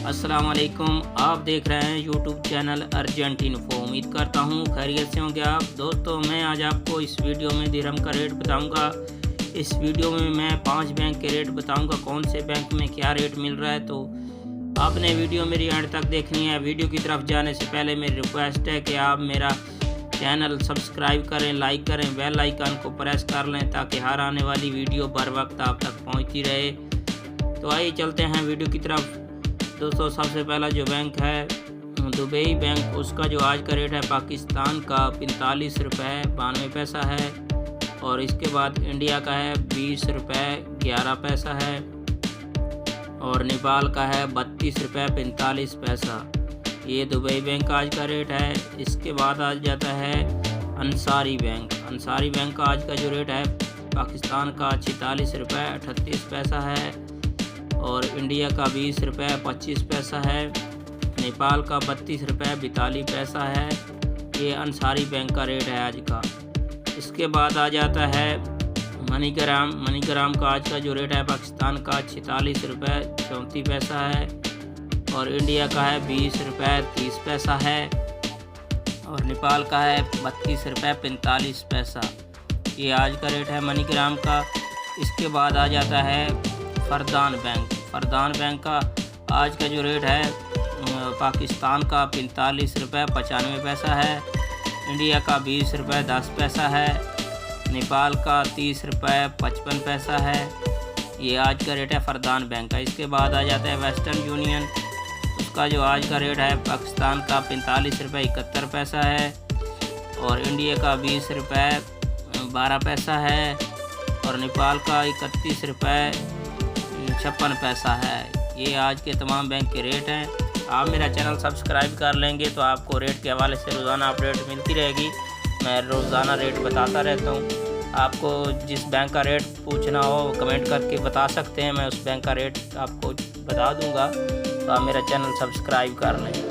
अस्सलाम वालेकुम। आप देख रहे हैं यूट्यूब चैनल अर्जेंट इन्फो। उम्मीद करता हूँ खैरियत से होंगे आप। दोस्तों, मैं आज आपको इस वीडियो में दिरहम का रेट बताऊंगा। इस वीडियो में मैं 5 बैंक के रेट बताऊंगा, कौन से बैंक में क्या रेट मिल रहा है। तो आपने वीडियो मेरी एंड तक देखनी है। वीडियो की तरफ जाने से पहले मेरी रिक्वेस्ट है कि आप मेरा चैनल सब्सक्राइब करें, लाइक करें, बेल आइकन को प्रेस कर लें ताकि हर आने वाली वीडियो बर वक्त आप तक पहुँचती रहे। तो आइए चलते हैं वीडियो की तरफ। दोस्तों, सबसे पहला जो बैंक है दुबई बैंक, उसका जो आज का रेट है पाकिस्तान का 45 रुपये 92 पैसा है। और इसके बाद इंडिया का है 20 रुपये 11 पैसा है। और नेपाल का है 32 रुपये 45 पैसा। ये दुबई बैंक का आज का रेट है। इसके बाद आ जाता है अंसारी बैंक। अंसारी बैंक का आज का जो रेट है पाकिस्तान का 46 रुपये 38 पैसा है। और इंडिया का 20 रुपये 25 पैसा है। नेपाल का 32 रुपये 42 पैसा है। ये अंसारी बैंक का रेट है आज का। इसके बाद आ जाता है मनीग्राम। मनीग्राम का आज का जो रेट है पाकिस्तान का 46 रुपये 34 पैसा है। और इंडिया का है 20 रुपये 30 पैसा है। और नेपाल का है 32 रुपये 45 पैसा। ये आज का रेट है मनीग्राम का। इसके बाद आ जाता है फरदान बैंक। फरदान बैंक का आज का जो रेट है पाकिस्तान का 45 रुपये 95 पैसा है। इंडिया का 20 रुपये 10 पैसा है। नेपाल का 30 रुपये 55 पैसा है। ये आज का रेट है फरदान बैंक का। इसके बाद आ जाता है वेस्टर्न यूनियन। उसका जो आज का रेट है पाकिस्तान का 45 रुपये 71 पैसा है। और इंडिया का 20 रुपये 12 पैसा है। और नेपाल का 31 रुपये 56 पैसा है। ये आज के तमाम बैंक के रेट हैं। आप मेरा चैनल सब्सक्राइब कर लेंगे तो आपको रेट के हवाले से रोज़ाना अपडेट मिलती रहेगी। मैं रोज़ाना रेट बताता रहता हूँ। आपको जिस बैंक का रेट पूछना हो कमेंट करके बता सकते हैं, मैं उस बैंक का रेट आपको बता दूँगा। तो आप मेरा चैनल सब्सक्राइब कर लें।